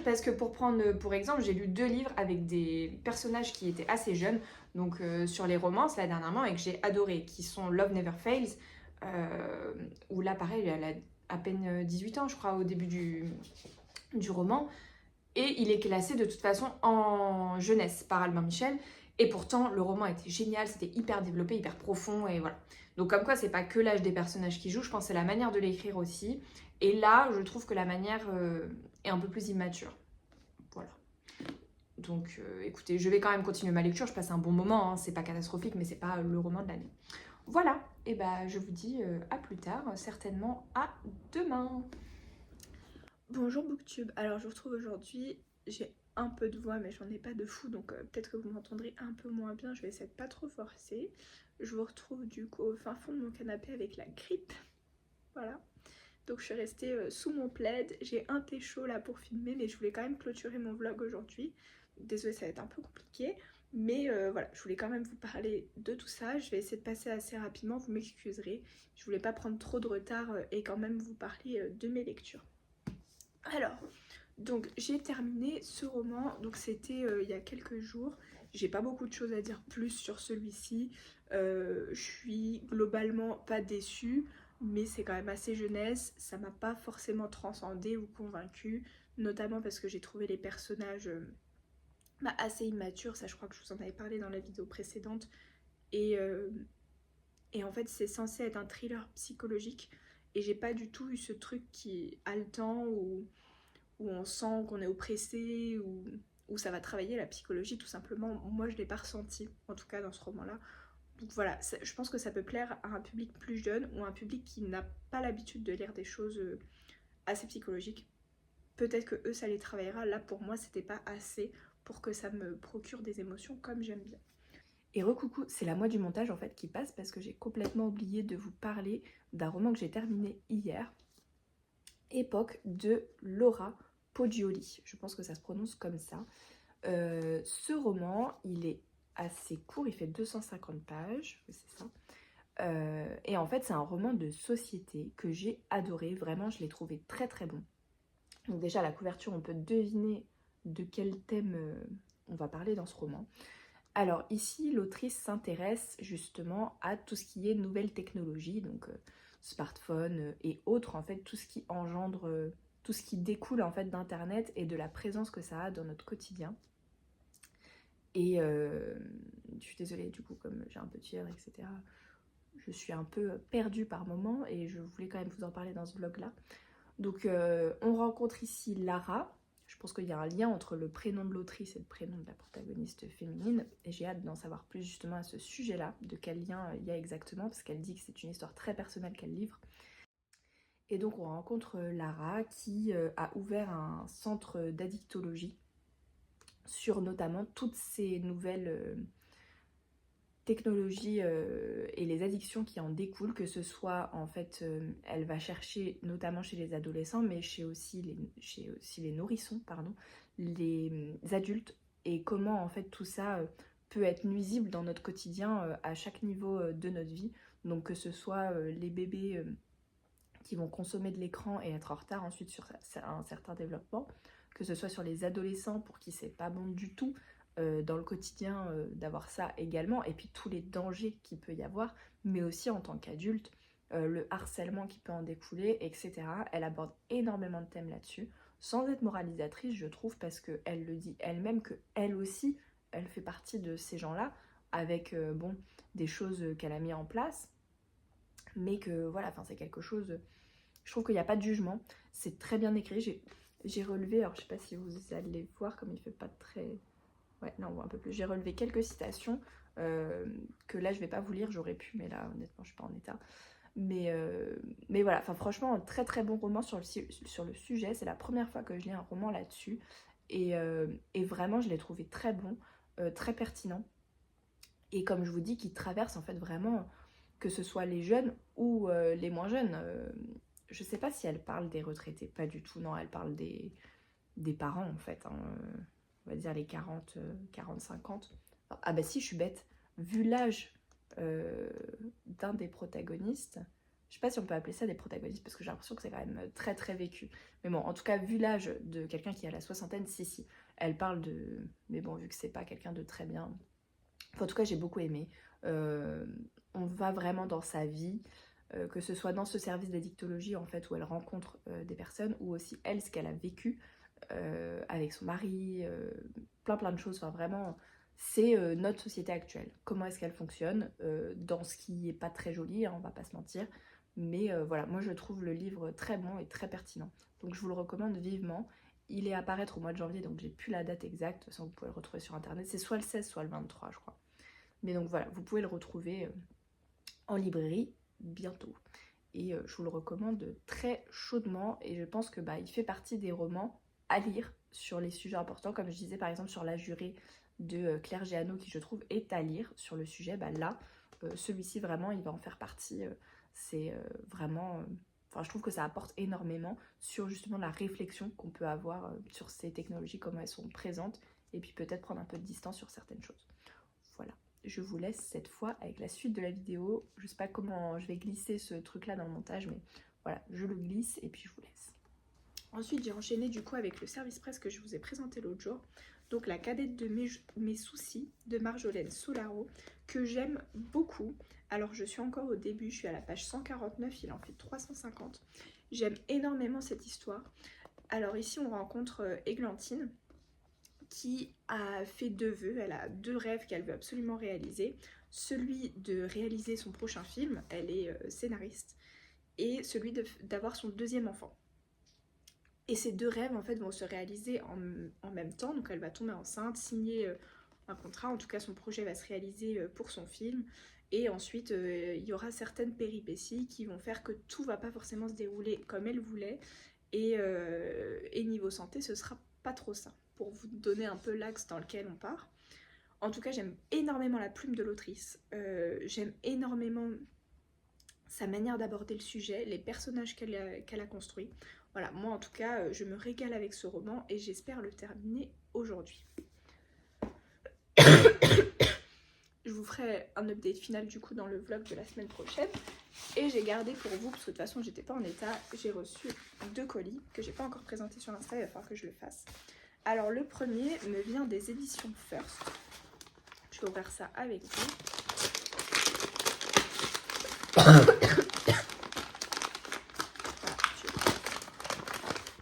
Parce que pour prendre pour exemple, j'ai lu 2 livres avec des personnages qui étaient assez jeunes, donc sur les romances, là, dernièrement, et que j'ai adoré, qui sont Love Never Fails, où là, pareil, elle a à peine 18 ans, je crois, au début du roman. Et il est classé de toute façon en jeunesse par Albin Michel. Et pourtant, le roman était génial, c'était hyper développé, hyper profond, et voilà. Donc comme quoi, c'est pas que l'âge des personnages qui joue, je pense que c'est la manière de l'écrire aussi. Et là, je trouve que la manière est un peu plus immature. Voilà. Donc écoutez, je vais quand même continuer ma lecture, je passe un bon moment, hein. C'est pas catastrophique, mais c'est pas le roman de l'année. Voilà, et je vous dis à plus tard, certainement à demain. Bonjour Booktube, alors je vous retrouve aujourd'hui, j'ai un peu de voix mais j'en ai pas de fou donc peut-être que vous m'entendrez un peu moins bien, je vais essayer de pas trop forcer. Je vous retrouve du coup au fin fond de mon canapé avec la grippe, voilà. Donc je suis restée sous mon plaid, j'ai un thé chaud là pour filmer, mais je voulais quand même clôturer mon vlog aujourd'hui. Désolée, ça va être un peu compliqué, mais voilà, je voulais quand même vous parler de tout ça. Je vais essayer de passer assez rapidement, vous m'excuserez. Je voulais pas prendre trop de retard et quand même vous parler de mes lectures. Alors, donc j'ai terminé ce roman, donc c'était il y a quelques jours. J'ai pas beaucoup de choses à dire plus sur celui-ci. Je suis globalement pas déçue, mais c'est quand même assez jeunesse. Ça m'a pas forcément transcendée ou convaincue, notamment parce que j'ai trouvé les personnages assez immatures. Ça, je crois que je vous en avais parlé dans la vidéo précédente. Et, euh, et en fait, c'est censé être un thriller psychologique. Et j'ai pas du tout eu ce truc qui est haletant où on sent qu'on est oppressé, où ça va travailler la psychologie tout simplement. Moi je l'ai pas ressenti, en tout cas dans ce roman-là. Donc voilà, je pense que ça peut plaire à un public plus jeune ou à un public qui n'a pas l'habitude de lire des choses assez psychologiques. Peut-être que eux ça les travaillera, là pour moi c'était pas assez pour que ça me procure des émotions comme j'aime bien. Et recoucou, c'est la moi du montage en fait qui passe parce que j'ai complètement oublié de vous parler d'un roman que j'ai terminé hier. Époque de Laura Poggioli, je pense que ça se prononce comme ça. Ce roman, il est assez court, il fait 250 pages, c'est ça. Et en fait, c'est un roman de société que j'ai adoré, vraiment, je l'ai trouvé très très bon. Donc déjà, à la couverture, on peut deviner de quel thème on va parler dans ce roman. Alors ici, l'autrice s'intéresse justement à tout ce qui est nouvelles technologies, donc smartphones et autres, en fait, tout ce qui engendre, tout ce qui découle en fait d'Internet et de la présence que ça a dans notre quotidien. Et je suis désolée, du coup, comme j'ai un peu de fièvre, etc., je suis un peu perdue par moments et je voulais quand même vous en parler dans ce vlog-là. Donc on rencontre ici Lara. Je pense qu'il y a un lien entre le prénom de l'autrice et le prénom de la protagoniste féminine. Et j'ai hâte d'en savoir plus justement à ce sujet-là, de quel lien il y a exactement, parce qu'elle dit que c'est une histoire très personnelle qu'elle livre. Et donc on rencontre Lara qui a ouvert un centre d'addictologie sur notamment toutes ces nouvelles technologies et les addictions qui en découlent, que ce soit en fait, elle va chercher notamment chez les adolescents, mais chez aussi les nourrissons, pardon, les adultes, et comment en fait tout ça peut être nuisible dans notre quotidien à chaque niveau de notre vie. Donc que ce soit les bébés qui vont consommer de l'écran et être en retard ensuite sur un certain développement, que ce soit sur les adolescents pour qui c'est pas bon du tout, dans le quotidien d'avoir ça également, et puis tous les dangers qu'il peut y avoir, mais aussi en tant qu'adulte, le harcèlement qui peut en découler, etc. Elle aborde énormément de thèmes là-dessus, sans être moralisatrice, je trouve, parce qu'elle le dit elle-même, qu'elle aussi, elle fait partie de ces gens-là, avec bon, des choses qu'elle a mis en place, mais que voilà, c'est quelque chose, je trouve qu'il n'y a pas de jugement, c'est très bien écrit, j'ai relevé, alors je sais pas si vous allez voir comme il fait pas très... Ouais, non, on voit un peu plus. J'ai relevé quelques citations que là, je vais pas vous lire. J'aurais pu, mais là, honnêtement, je suis pas en état. Mais voilà, franchement, un très très bon roman sur le sujet. C'est la première fois que je lis un roman là-dessus. Et vraiment, je l'ai trouvé très bon, très pertinent. Et comme je vous dis, qui traverse en fait vraiment, que ce soit les jeunes ou les moins jeunes. Je sais pas si elle parle des retraités, pas du tout. Non, elle parle des parents en fait, hein. On va dire les 40, 40-50. Ah bah si, je suis bête. Vu l'âge d'un des protagonistes, je sais pas si on peut appeler ça des protagonistes, parce que j'ai l'impression que c'est quand même très très vécu. Mais bon, en tout cas, vu l'âge de quelqu'un qui a la soixantaine, si. Elle parle de... Mais bon, vu que c'est pas quelqu'un de très bien... Enfin, en tout cas, j'ai beaucoup aimé. On va vraiment dans sa vie, que ce soit dans ce service d'addictologie, en fait, où elle rencontre des personnes, ou aussi elle, ce qu'elle a vécu avec son mari, plein de choses, vraiment c'est notre société actuelle, comment est-ce qu'elle fonctionne dans ce qui est pas très joli, hein, on va pas se mentir, mais voilà, moi je trouve le livre très bon et très pertinent, donc je vous le recommande vivement. Il est à paraître au mois de janvier, donc j'ai plus la date exacte, de toute façon vous pouvez le retrouver sur internet, c'est soit le 16 soit le 23 je crois, mais donc voilà, vous pouvez le retrouver en librairie bientôt. Et je vous le recommande très chaudement, et je pense que il fait partie des romans à lire sur les sujets importants, comme je disais par exemple sur La Jurée de Claire Géano, qui je trouve est à lire sur le sujet. Là, celui-ci vraiment il va en faire partie, c'est vraiment, Enfin, je trouve que ça apporte énormément sur justement la réflexion qu'on peut avoir sur ces technologies, comment elles sont présentes, et puis peut-être prendre un peu de distance sur certaines choses. Voilà, je vous laisse cette fois avec la suite de la vidéo. Je sais pas comment je vais glisser ce truc-là dans le montage, mais voilà, je le glisse et puis je vous laisse. Ensuite, j'ai enchaîné du coup avec le service presse que je vous ai présenté l'autre jour. Donc la cadette de mes soucis de Marjolaine Solaro, que j'aime beaucoup. Alors je suis encore au début, je suis à la page 149, il en fait 350. J'aime énormément cette histoire. Alors ici on rencontre Églantine qui a fait 2 vœux, elle a 2 rêves qu'elle veut absolument réaliser. Celui de réaliser son prochain film, elle est scénariste, et celui d'avoir son 2e enfant. Et ces 2 rêves en fait vont se réaliser en même temps, donc elle va tomber enceinte, signer un contrat, en tout cas son projet va se réaliser pour son film, et ensuite il y aura certaines péripéties qui vont faire que tout va pas forcément se dérouler comme elle voulait, et niveau santé ce sera pas trop ça, pour vous donner un peu l'axe dans lequel on part. En tout cas j'aime énormément la plume de l'autrice, j'aime énormément sa manière d'aborder le sujet, les personnages qu'elle a construits. Voilà, moi en tout cas, je me régale avec ce roman et j'espère le terminer aujourd'hui. Je vous ferai un update final du coup dans le vlog de la semaine prochaine. Et j'ai gardé pour vous, parce que de toute façon j'étais pas en état, j'ai reçu 2 colis que j'ai pas encore présentés sur l'Insta, il va falloir que je le fasse. Alors le premier me vient des éditions First. Je vais ouvrir ça avec vous.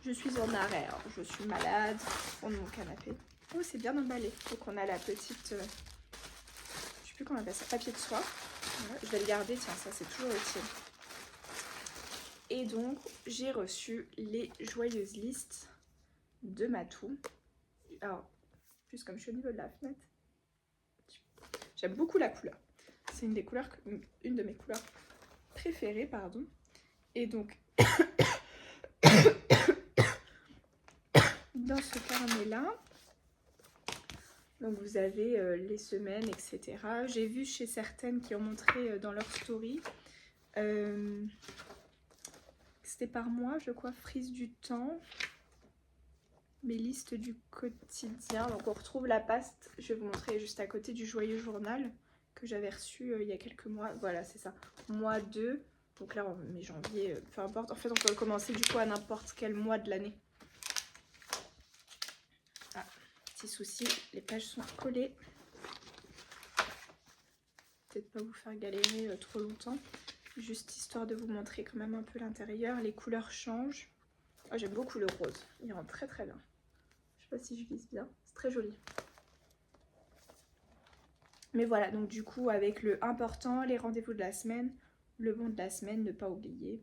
Je suis en arrêt, hein. Je suis malade, on est mon canapé. Oh, c'est bien emballé. Donc on a la petite, je sais plus comment on appelle ça, papier de soie. Voilà, je vais le garder, tiens, ça c'est toujours utile. Et donc j'ai reçu les joyeuses listes de Matou. Alors, plus comme je suis au niveau de la fenêtre, j'aime beaucoup la couleur. C'est une de mes couleurs préférées, pardon. Et donc dans ce carnet-là, donc vous avez les semaines, etc. J'ai vu chez certaines qui ont montré dans leur story, c'était par mois, je crois, Frise du temps, mes listes du quotidien. Donc on retrouve la paste, je vais vous montrer juste à côté du joyeux journal que j'avais reçu il y a quelques mois. Voilà, c'est ça, mois 2. Donc là, on met janvier, peu importe. En fait, on peut commencer du coup à n'importe quel mois de l'année. Ah, petit souci, les pages sont collées. Peut-être pas vous faire galérer trop longtemps. Juste histoire de vous montrer quand même un peu l'intérieur. Les couleurs changent. Oh, j'aime beaucoup le rose. Il rend très très bien. Je sais pas si je vise bien. C'est très joli. Mais voilà, donc du coup, avec le important, les rendez-vous de la semaine, le bon de la semaine, ne pas oublier.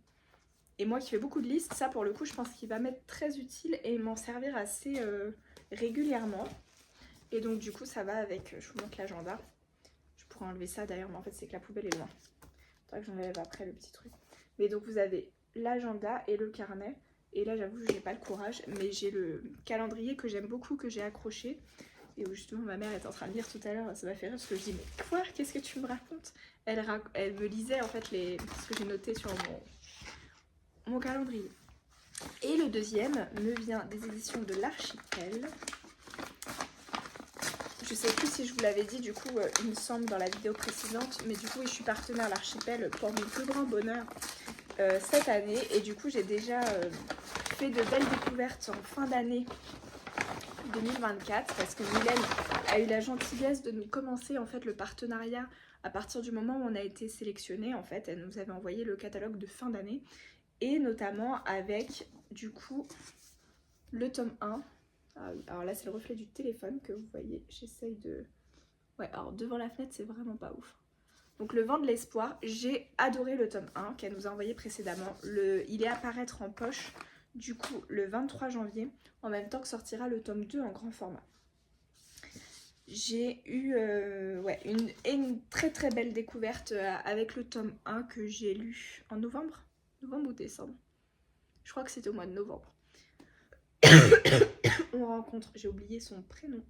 Et moi qui fais beaucoup de listes, ça pour le coup, je pense qu'il va m'être très utile et m'en servir assez régulièrement. Et donc du coup, ça va avec, je vous montre l'agenda. Je pourrais enlever ça d'ailleurs, mais en fait, c'est que la poubelle est loin. Faudrait que j'enlève après le petit truc. Mais donc vous avez l'agenda et le carnet. Et là, j'avoue, je n'ai pas le courage, mais j'ai le calendrier que j'aime beaucoup, que j'ai accroché. Et où justement ma mère est en train de lire tout à l'heure, ça m'a fait rire parce que je dis mais quoi, qu'est-ce que tu me racontes? Elle me lisait en fait ce que j'ai noté sur mon calendrier. Et le deuxième me vient des éditions de l'Archipel. Je sais plus si je vous l'avais dit du coup, il me semble dans la vidéo précédente, mais du coup oui, je suis partenaire l'Archipel pour mon plus grand bonheur cette année. Et du coup j'ai déjà fait de belles découvertes en fin d'année 2024 parce que Mylène a eu la gentillesse de nous commencer en fait le partenariat à partir du moment où on a été sélectionné. En fait, elle nous avait envoyé le catalogue de fin d'année et notamment avec du coup le tome 1. Ah oui, alors là c'est le reflet du téléphone que vous voyez, j'essaye de... Ouais, alors devant la fenêtre c'est vraiment pas ouf. Donc le vent de l'espoir, j'ai adoré le tome 1 qu'elle nous a envoyé précédemment. Il est à paraître en poche du coup le 23 janvier, en même temps que sortira le tome 2 en grand format. J'ai eu une très très belle découverte avec le tome 1 que j'ai lu en novembre ou décembre. Je crois que c'était au mois de novembre. On rencontre, j'ai oublié son prénom.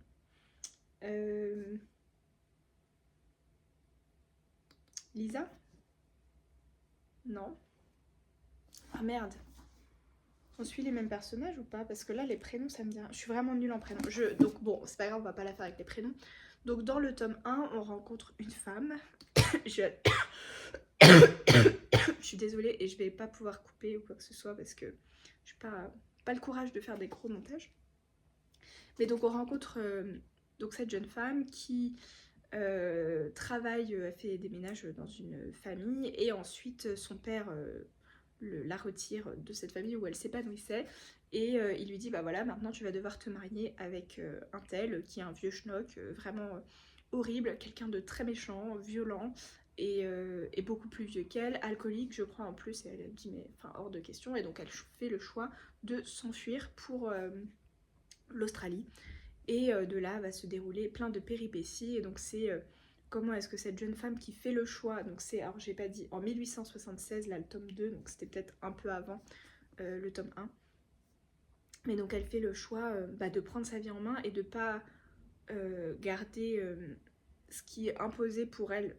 Lisa? Non. Ah merde. On suit les mêmes personnages ou pas? Parce que là, les prénoms, ça me dit rien. Je suis vraiment nulle en prénoms. Donc bon, c'est pas grave, on va pas la faire avec les prénoms. Donc dans le tome 1, on rencontre une femme. Je suis désolée et je vais pas pouvoir couper ou quoi que ce soit parce que je n'ai pas le courage de faire des gros montages. Mais donc on rencontre donc cette jeune femme qui travaille, fait des ménages dans une famille et ensuite son père la retire de cette famille où elle s'épanouissait et il lui dit bah voilà, maintenant tu vas devoir te marier avec un tel qui est un vieux schnock vraiment horrible, quelqu'un de très méchant, violent et beaucoup plus vieux qu'elle, alcoolique je crois en plus, et elle dit mais enfin hors de question, et donc elle fait le choix de s'enfuir pour l'Australie. Et de là va se dérouler plein de péripéties. Et donc c'est comment est-ce que cette jeune femme qui fait le choix, donc c'est, alors j'ai pas dit, en 1876, là le tome 2, donc c'était peut-être un peu avant le tome 1. Mais donc elle fait le choix de prendre sa vie en main et de pas garder ce qui est imposé pour elle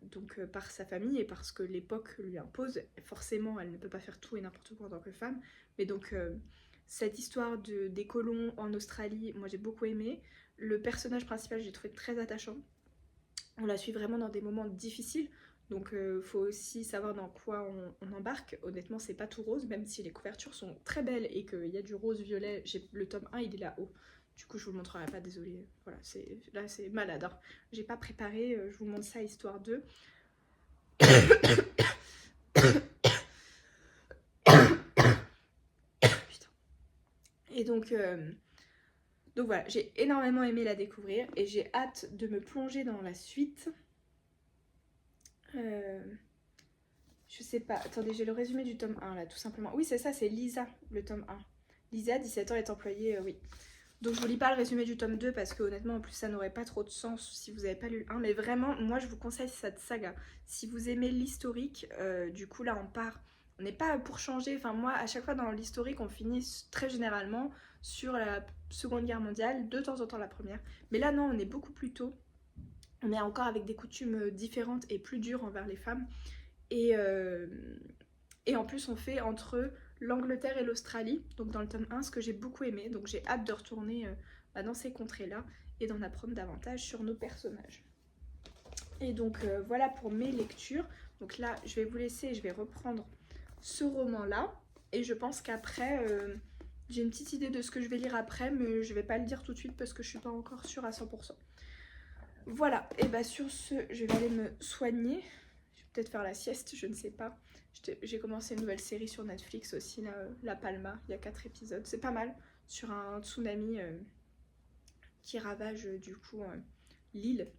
donc par sa famille et parce que l'époque lui impose. Forcément elle ne peut pas faire tout et n'importe quoi en tant que femme. Mais donc cette histoire des colons en Australie, moi j'ai beaucoup aimé. Le personnage principal, j'ai trouvé très attachant. On la suit vraiment dans des moments difficiles. Donc faut aussi savoir dans quoi on embarque. Honnêtement, c'est pas tout rose, même si les couvertures sont très belles et qu'il y a du rose-violet. Le tome 1, il est là-haut. Du coup, je vous le montrerai pas, désolée. Voilà, là c'est malade. Hein. J'ai pas préparé, je vous montre ça histoire 2. Et donc voilà, j'ai énormément aimé la découvrir et j'ai hâte de me plonger dans la suite. Je sais pas, attendez, j'ai le résumé du tome 1 là, tout simplement. Oui, c'est ça, c'est Lisa, le tome 1. Lisa, 17 ans, est employée, oui. Donc je vous lis pas le résumé du tome 2 parce que honnêtement, en plus, ça n'aurait pas trop de sens si vous n'avez pas lu le 1. Mais vraiment, moi, je vous conseille cette saga. Si vous aimez l'historique, du coup, là, on part. On n'est pas pour changer. Enfin, moi, à chaque fois dans l'historique, on finit très généralement sur la Seconde Guerre mondiale, de temps en temps la Première. Mais là, non, on est beaucoup plus tôt. On est encore avec des coutumes différentes et plus dures envers les femmes. Et en plus, on fait entre l'Angleterre et l'Australie, donc dans le tome 1, ce que j'ai beaucoup aimé. Donc j'ai hâte de retourner dans ces contrées-là et d'en apprendre davantage sur nos personnages. Et donc voilà pour mes lectures. Donc là, je vais vous laisser, je vais reprendre ce roman-là. Et je pense qu'après, j'ai une petite idée de ce que je vais lire après, mais je vais pas le dire tout de suite parce que je suis pas encore sûre à 100%. Voilà, et bah sur ce, je vais aller me soigner. Je vais peut-être faire la sieste, je ne sais pas. J'ai commencé une nouvelle série sur Netflix aussi, là, La Palma, il y a 4 épisodes. C'est pas mal, sur un tsunami qui ravage du coup l'île.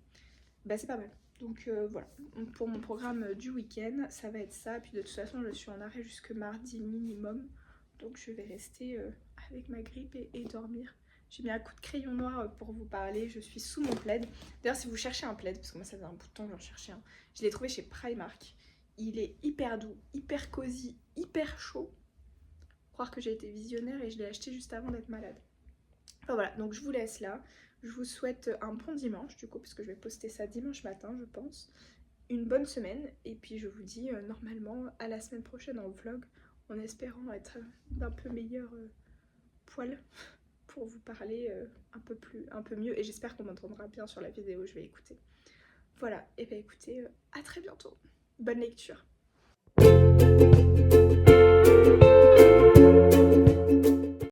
Bah c'est pas mal. Donc voilà, pour mon programme du week-end, ça va être ça. Puis de toute façon, je suis en arrêt jusque mardi minimum. Donc je vais rester avec ma grippe et dormir. J'ai mis un coup de crayon noir pour vous parler. Je suis sous mon plaid. D'ailleurs, si vous cherchez un plaid, parce que moi ça faisait un bout de temps que j'en cherchais un, je l'ai trouvé chez Primark. Il est hyper doux, hyper cosy, hyper chaud. Croire que j'ai été visionnaire et je l'ai acheté juste avant d'être malade. Enfin voilà, donc je vous laisse là. Je vous souhaite un bon dimanche du coup, parce que je vais poster ça dimanche matin, je pense. Une bonne semaine, et puis je vous dis normalement à la semaine prochaine en vlog, en espérant être d'un peu meilleur poil pour vous parler un peu mieux. Et j'espère qu'on m'entendra bien sur la vidéo, je vais écouter. Voilà, et bien écoutez, à très bientôt. Bonne lecture.